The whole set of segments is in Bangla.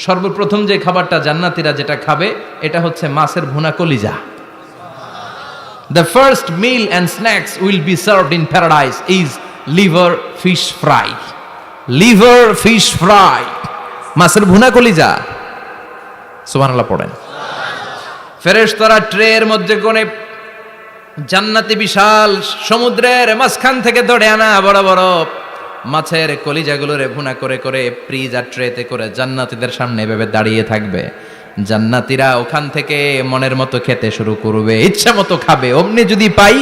সর্বপ্রথম যে খাবারটা জান্নাতীরা যেটা খাবে এটা হচ্ছে মাছের ভুনা কলিজা। The first meal and snacks will be served in paradise is liver fish fry. Liver fish fry. মাছের ভুনা কলিজা। সুবহানাল্লাহ পড়েন। ফেরেশতারা ট্রের মধ্যে কোণে জান্নাতি বিশাল সমুদ্রের মাঝখান থেকে ধরে আনা বড় বড় মাছের কলিজাগুলোরে ভুনা করে করে ফ্রিজ আর ট্রেতে করে জান্নাতীদের সামনে এভাবে দাঁড়িয়ে থাকবে। জান্নাতীরা ওখান থেকে মনের মতো খেতে শুরু করবে, ইচ্ছা মতো খাবে। অমনি যদি পাই,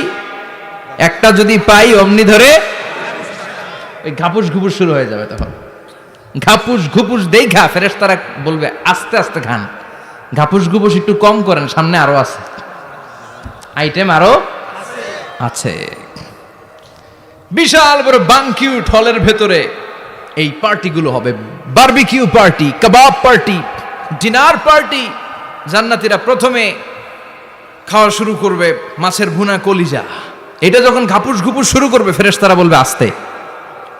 একটা যদি পাই অমনি ধরে ওই ঘাপুস ঘুপুস শুরু হয়ে যাবে। তখন ঘাপুস ঘুপুস দেখা ফেরেশতারা বলবে আস্তে আস্তে খান, ঘাপুস ঘুপুস একটু কম করেন, সামনে আরো আছে আইটেম, আরো আছে। বিশাল বড় বানকিউট হলের ভেতরে এই পার্টিগুলো হবে, বারবিকিউ পার্টি, কাবাব পার্টি, ডিনার পার্টি। জান্নাতীরা প্রথমে খাওয়া শুরু করবে মাছের ভুনা কলিজা। এটা যখন ঘাপুস ঘুপুস শুরু করবে ফেরেশতারা বলবে আস্তে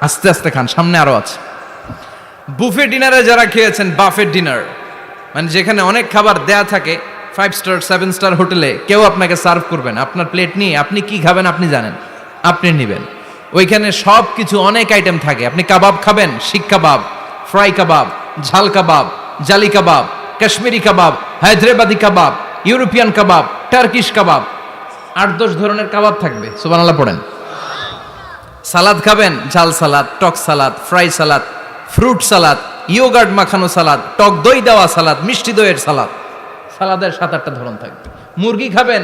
আস্তে আস্তে খান, সামনে আরো আছে। বুফে ডিনারে যারা খেয়েছেন, বাফেট ডিনার মানে যেখানে অনেক খাবার দেয়া থাকে, 5 স্টার 7 স্টার হোটেলে কেউ আপনাকে সার্ভ করবেন, আপনার প্লেট নিয়ে আপনি কি খাবেন আপনি জানেন, আপনি নেবেন। ওইখানে সব কিছু অনেক আইটেম থাকে। আপনি কাবাব খাবেন, শিক কাবাব, ফ্রাই কাবাব, ঝাল কাবাব, জালি কাবাব, কাশ্মীরি কাবাব, হায়দ্রাবাদি কাবাব, ইউরোপিয়ান কাবাব, টার্কিশ কাবাব, 8-10 ধরনের কাবাব থাকবে। সুবহানাল্লাহ পড়েন। সালাদ খাবেন, ঝাল সালাদ, টক salad, fry salad, fruit salad, yogurt মাখানো সালাদ, টক দই দেওয়া সালাদ, মিষ্টি দইয়ের সালাদ। সালাদের 7-8টা ধরন থাকবে। মুরগি খাবেন,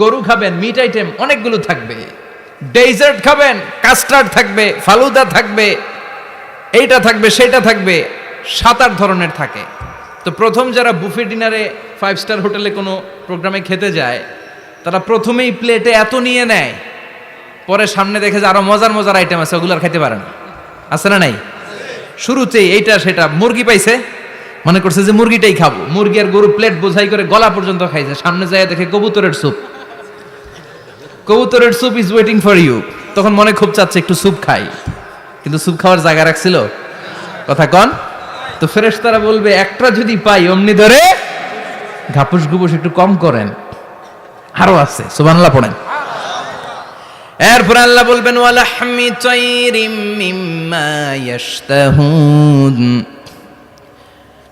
গরু খাবেন, মিট আইটেম অনেকগুলো থাকবে। ডেজার্ট খাবেন, কাস্টার্ড থাকবে, ফালুদা থাকবে, এইটা থাকবে সেটা থাকবে, 7-8 ধরনের থাকে। তো প্রথম যারা বুফে ডিনারে 5 স্টার হোটেলে কোনো প্রোগ্রামে খেতে যায়, তারা প্রথমেই প্লেটে এত নিয়ে নেয়, পরে সামনে দেখে যে আরো মজার মজার আইটেম আছে, ওগুলো আর খাইতে পারে না। আছে না নাই? শুরুতেই এইটা সেটা, মুরগি পাইছে মনে করছে যে মুরগিটাই খাবো, মুরগি আর গরু প্লেট বোঝাই করে গলা পর্যন্ত খাইছে। সামনে যায় দেখে কবুতরের স্যুপ, কবুতরের soup is waiting for you. তখন মনে খুব চাচ্ছে একটু স্যুপ খাই, কিন্তু স্যুপ খাওয়ার জায়গা রাখছিল? কথা কন। তো ফেরেশতারা বলবে একটা যদি পাই অমনি ধরে ঘাপুস ঘুপুস একটু কম করেন, আরো আছে। সুবহানাল্লাহ পড়েন। এরপর আল্লাহ বলবেন ওয়ালাহমি তাইরিম মিম্মা ইয়াশতাহুন।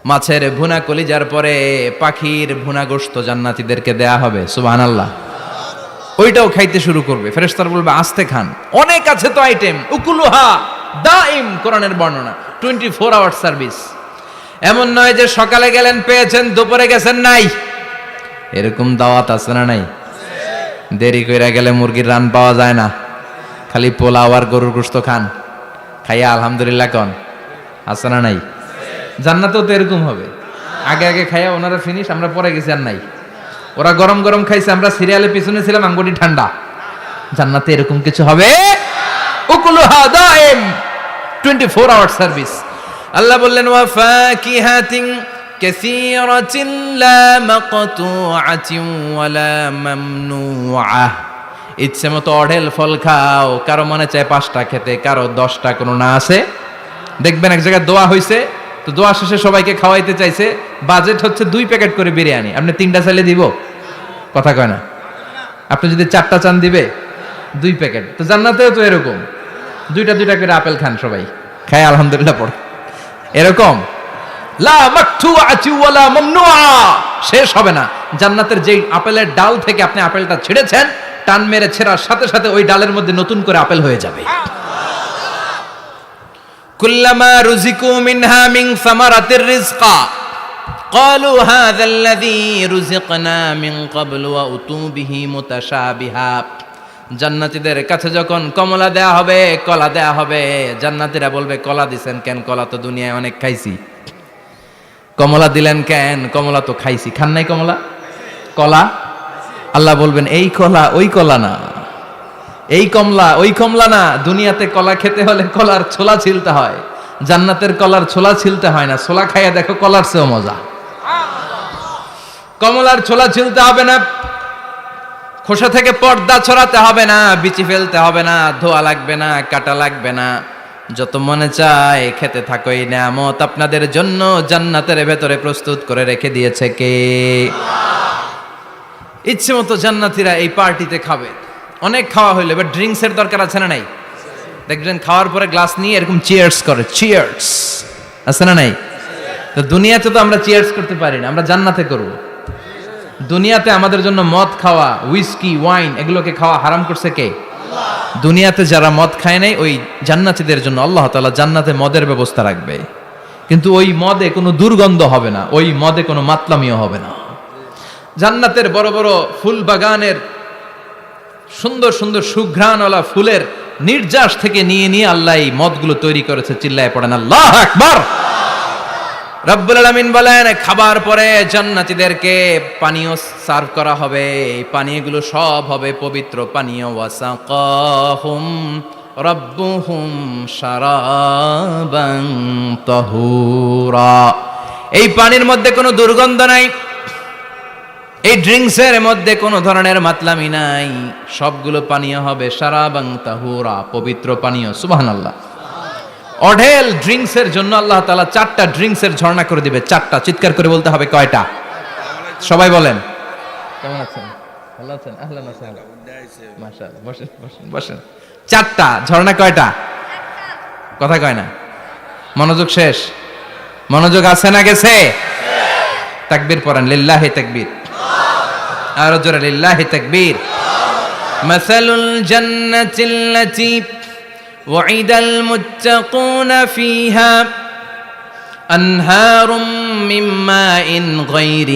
মাছের ভুনা কলিজার পরে পাখির ভুনা গোশত জান্নাতীদেরকে দেয়া হবে। সুবহানাল্লাহ। ওইটাও খাইতে শুরু করবে। ফেরেশতারা বলবে আস্তে খান, অনেক আছে তো আইটেম। উকুলুহা দাইম, কোরআনের বর্ণনা, 24 আওয়ার সার্ভিস। এমন নয় যে সকালে গেলেন পেয়েছেন, দুপুরে গেছেন নাই। এরকম দাওয়াত আছে না নাই? দেরি কইরা গেলে মুরগির রান পাওয়া যায় না, খালি পোলাও আর গরুর গোশত খান, খাইয়া আলহামদুলিল্লাহ কন। আছে না নাই? জান্নাতেও তো এরকম হবে। আগে আগে খাইয়া ওনারা ফিনিশ, আমরা পরে গেছি আর নাই। ওরা গরম গরম খাইছে, আমরা সিরিয়ালে পিছনে ছিলাম, আঙ্গুটি ঠান্ডা। জান্নাতে এরকম কিছু হবে। উকুলুহা দাইম, 24 আওয়ার সার্ভিস। আল্লাহ বললেন ওয়া ফাকিহাতিন কাসীরাতিন লা মাকতুআতিন ওয়া লা মামনুআহ। ইচ্ছে মতো অঢেল ফল খাও, কারো মনে চায় 5টা খেতে, কারো 10টা, কোনো না আছে। দেখবেন এক জায়গায় দোয়া হইছে, তো দোয়া শেষে সবাইকে খাওয়াইতে চাইছে, বাজেট হচ্ছে 2 প্যাকেট করে বিরিয়ানি, আপনি 3টা চাইলে দিব? কথা কয় না। আপনি যদি 4টা চান দিবে 2 প্যাকেট। তো জান্নাতেও তো এরকম, 2টা করে আপেল খান সবাই, খায় আলহামদুলিল্লাহ পড়ে। এরকম লা মাকতুআতি ওয়ালা মামনুআ, শেষ হবে না। জান্নাতের যেই আপেলের ডাল থেকে আপনি আপেলটা ছেড়েছেন, টান মেরে ছেড়ার সাথে সাথে ওই ডালের মধ্যে নতুন করে আপেল হয়ে যাবে। কুল্লামা রুজিকু মিনহা মিন সামারাতির রিজকা ক্বালু হাযাল্লাযী রুজিকনা মিন ক্বাবলু ওয়া উতু বিহি মুতাশাবিহা। জান্নাতীদের কাছে যখন কমলা দেয়া হবে, কলা দেয়া হবে, জান্নাতীরা বলবে কলা দিছেন কেন? কলা তো দুনিয়ায় অনেক খাইছি। কমলা দিলেন কেন? কমলা তো খাইছি। খান নাই কমলা? কলা? আল্লাহ বলবেন এই কলা ওই কলা না, এই কমলা ওই কমলা না। দুনিয়াতে কলা খেতে হলে কলার ছোলা ছিলতে হয়, জান্নাতের কলার ছোলা ছিলতে হয় না। ছোলা খাইয়া দেখো, কলার চেয়েও মজা। কমলার ছোলা ছিলতে হবে না, খোসা থেকে পর্দা ছড়াতে হবে না, বিচি ফেলতে হবে না, ধোয়া লাগবে না, কাটা লাগবে না। যত মনে চায় খেতে থাকো, এই নিয়ামত আপনাদের জন্য জান্নাতের ভেতরে প্রস্তুত করে রেখে দিয়েছে কে? ইচ্ছে মতো জান্নাতীরা এই পার্টিতে খাবে। অনেক খাওয়া হইলো, এবার ড্রিঙ্কসের দরকার আছে না নাই? দেখবেন খাওয়ার পরে গ্লাস নিয়ে এরকম চিয়ার্স করে, চিয়ার্স আছে না নাই? তো দুনিয়াতে তো আমরা চিয়ার্স করতে পারি না, আমরা জান্নাতে করব। দুনিয়াতে আমাদের জন্য মদ খাওয়া, উইস্কি, ওয়াইন এগুলোকে খাওয়া হারাম করছে কে? দুনিয়াতে যারা মদ খায় নাই, ওই জান্নাতীদের জন্য আল্লাহ তাআলা জান্নাতে মদের ব্যবস্থা রাখবে। কিন্তু ওই মদে কোনো দুর্গন্ধ হবে না, ওই মদে কোনো মাতলামিও হবে না। জান্নাতের বড় বড় ফুল বাগানের সুন্দর সুন্দর সুঘ্রাণওয়ালা ফুলের নির্যাস থেকে নিয়ে নিয়ে আল্লাহ এই মদগুলো তৈরি করেছে। চিল্লায় পড়েন আল্লাহু আকবার। রব্বুল আলামিন বলেন, খাবার পরে জান্নাতীদেরকে পানীয় সার্ভ করা হবে। এই পানীয়গুলো সব হবে পবিত্র পানীয়। ওয়াসাকাহুম রাব্বুহুম শারাবান তাহুরা। এই পানির মধ্যে কোনো দুর্গন্ধ নাই, এই ড্রিঙ্কসের মধ্যে কোনো ধরনের মাতলামি নাই। সবগুলো পানীয় হবে শারাবান তাহুরা, পবিত্র পানীয়। সুবহানাল্লাহ। অঢেল ড্রিঙ্কসের জন্য আল্লাহ তাআলা 4টা ড্রিঙ্কসের ঝর্ণা করে দিবে। 4টা, চিৎকার করে বলতে হবে কয়টা? সবাই বলেন। কেমন আছেন? ভালো আছেন? আহলান ওয়া সাহলান। মাশাআল্লাহ। বসেন বসেন বসেন। 4টা ঝর্ণা কয়টা? কথা কয় না। মনোযোগ শেষ। মনোযোগ আছে না গেছে? তাকবীর পড়েন, লিল্লাহি তাকবীর। আর জোরে লিল্লাহি তাকবীর। মাসালুল জান্নাতিল্লাতী وعد المتقون فيها أنهار من ماء غير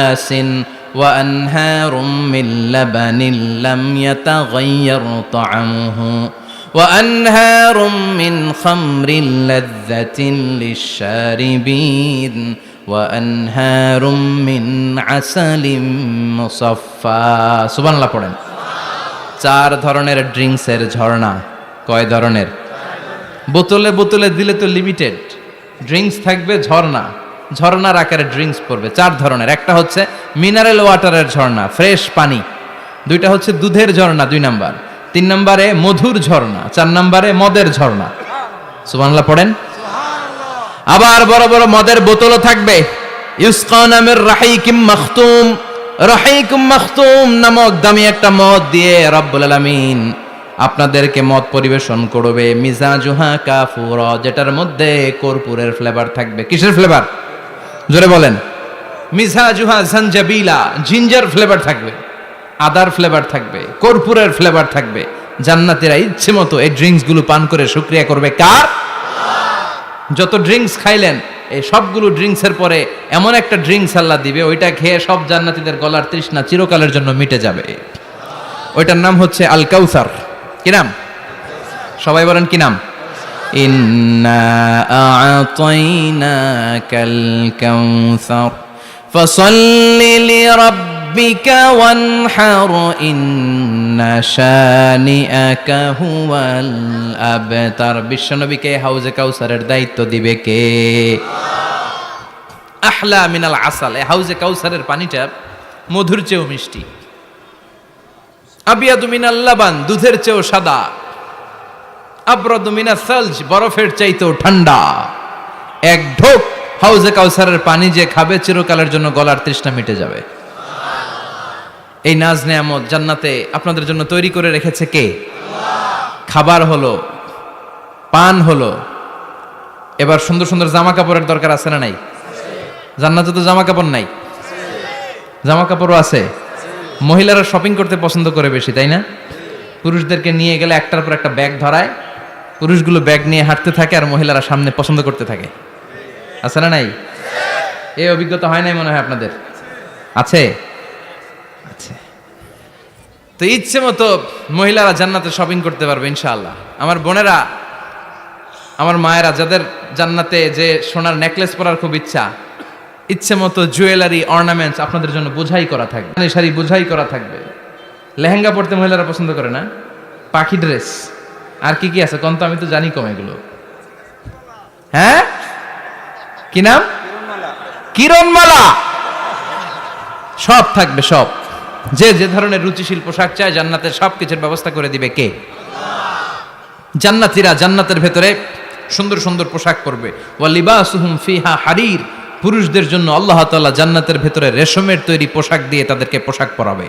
آسن وأنهار من لبن لم يتغير طعمه وأنهار من خمر لذة للشاربين وأنهار من عسل مصفى سبحان الله পড়েন। 4 ধরনের ড্রিঙ্কসের ঝর্ণা। কয় ধরনের? বোতলে বোতলে দিলে তো লিমিটেড ড্রিঙ্কস থাকবে, ঝর্ণা ঝর্ণার আকারে ড্রিঙ্কস পড়বে। 4 ধরনের। একটা হচ্ছে মিনারেল ওয়াটারের ঝর্ণা, ফ্রেশ পানি। 2টা হচ্ছে দুধের ঝর্ণা, 2 নাম্বার। 3 নম্বরে মধুর ঝর্ণা, 4 নম্বরে মদের ঝর্ণা। সুবহানাল্লাহ পড়েন। আবার বড় বড় মদের বোতলও থাকবে। ইউসকানা মির রাহিকিম মাখতুম। রাহিকুম মাখতুম নামক দামি একটা মদ দিয়ে রব্বুল আলামিন আপনাদেরকে মদ পরিবেশন করবে। মিজাজুহা কাফুরা, যেটার মধ্যে কর্পূরের ফ্লেভার থাকবে। কিসের ফ্লেভার? জোরে বলেন। মিজাজুহা জানজাবিলা, জিঞ্জার ফ্লেভার থাকবে, আদার ফ্লেভার থাকবে, কর্পূরের ফ্লেভার থাকবে। জান্নাতীরা ইচ্ছে মতো এই ড্রিঙ্কস গুলো পান করে শুকরিয়া করবে কার? যত ড্রিঙ্কস খাইলেন, এই সবগুলো ড্রিঙ্কসের পরে এমন একটা ড্রিঙ্কস আল্লাহ দিবে, ওইটা খেয়ে সব জান্নাতীদের গলার তৃষ্ণা চিরকালের জন্য মিটে যাবে। ওইটার নাম হচ্ছে আল কাউসার। কি নাম? সবাই বলেন কি নাম? ইন্না আ'তাইনাকাল কাউসার ফাসাল্লি লিরাব্বিকা ওয়ানহার ইন্না শানিআকা হুয়াল আবতার। বিশ্বনবীকে হাউজে কাউসারের দায়িত্ব দিবে কে? আহলা মিনাল আসাল। এই হাউজে কাউসারের পানিটা মধুর চেয়েও মিষ্টি। আবিয়াদু মিনাল লাবান, দুধের চেয়েও সাদা। আবরাদু মিনাস সালজ, বরফের চাইতেও ঠান্ডা। এক ঢোক হাউজে কাউসারের পানি যে খাবে, চিরকালের জন্য গলার তৃষ্ণা মিটে যাবে। এই নাজ নেয়ামত জান্নাতে আপনাদের জন্য তৈরি করে রেখেছে কে? খাবার হলো, পান হলো, এবার সুন্দর সুন্দর জামা কাপড়ের দরকার আছে না নাই? জান্নাতে তো জামা কাপড় নাই, জামা কাপড়ও আছে। মহিলারা শপিং করতে পছন্দ করে বেশি, তাই না? পুরুষদেরকে নিয়ে গেলে একটার পর একটা ব্যাগ ধরায়, পুরুষগুলো ব্যাগ নিয়ে হাঁটতে থাকে আর মহিলারা সামনে পছন্দ করতে থাকে। আছে না নাই? এই অভিজ্ঞতা হয় নাই মনে হয় আপনাদের? আছে? আছে। তো ইচ্ছে মতো মহিলারা জান্নাতে শপিং করতে পারবে ইনশাআল্লাহ। আমার বোনেরা, আমার মায়েরা, যাদের জান্নাতে যে সোনার নেকলেস পরার খুব ইচ্ছা, ইচ্ছে মতো জুয়েলারি অর্নামেন্টস আপনাদের জন্য বোঝাই করা থাকবে, শাড়ি বোঝাই করা থাকবে। লেহেঙ্গা পরতে মহিলারা পছন্দ করে না? পাখি ড্রেস, আর কি কি আছে কোন তো? আমি তো জানি কম এগুলো। হ্যাঁ, কি নাম? কিরণমালা। সব থাকবে, সব। যে যে ধরনের রুচিশীল পোশাক চায় জান্নাতের সব কিছুর ব্যবস্থা করে দিবে কে? জান্নাতীরা জান্নাতের ভেতরে সুন্দর সুন্দর পোশাক পরবে। ওয়া লিবাসুহুম ফিহা হারির, পুরুষদের জন্য আল্লাহ তাআলা জান্নাতের ভেতরে রেশমের তৈরি পোশাক দিয়ে তাদেরকে পোশাক পরাবে।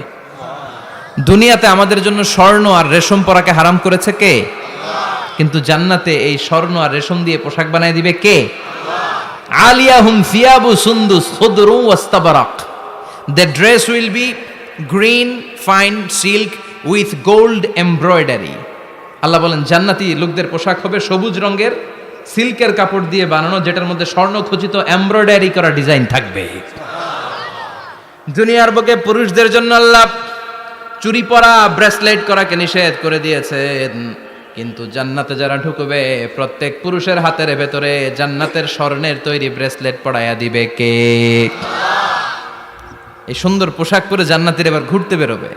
দুনিয়াতে আমাদের জন্য স্বর্ণ আর রেশম পরাকে হারাম করেছে কে? কিন্তু জান্নাতে এই স্বর্ণ আর রেশম দিয়ে পোশাক বানায় দিবে কে? আলিয়াহুম সিয়াবু সুন্দুস খুদরু ওয়াস্তাবারাক, the dress will be green fine silk with gold embroidery. আল্লাহ বলেন জান্নাতি লোকদের পোশাক হবে সবুজ রঙের সিল্কের কাপড় দিয়ে বানানো, যেটার মধ্যে স্বর্ণ খচিত এমব্রয়ডারি করা ডিজাইন থাকবে। দুনিয়ার বুকে পুরুষদের জন্য আল্লাহ চুরি পরা ব্রেসলেট করাকে নিষেধ করে দিয়েছেন, কিন্তু জান্নাতে যারা ঢুকবে প্রত্যেক পুরুষের হাতের ভেতরে জান্নাতের স্বর্ণের তৈরি ব্রেসলেট পরাইয়া দিবে কে? এই সুন্দর পোশাক পরে জান্নাতীরা এবার ঘুরতে বেরোবে।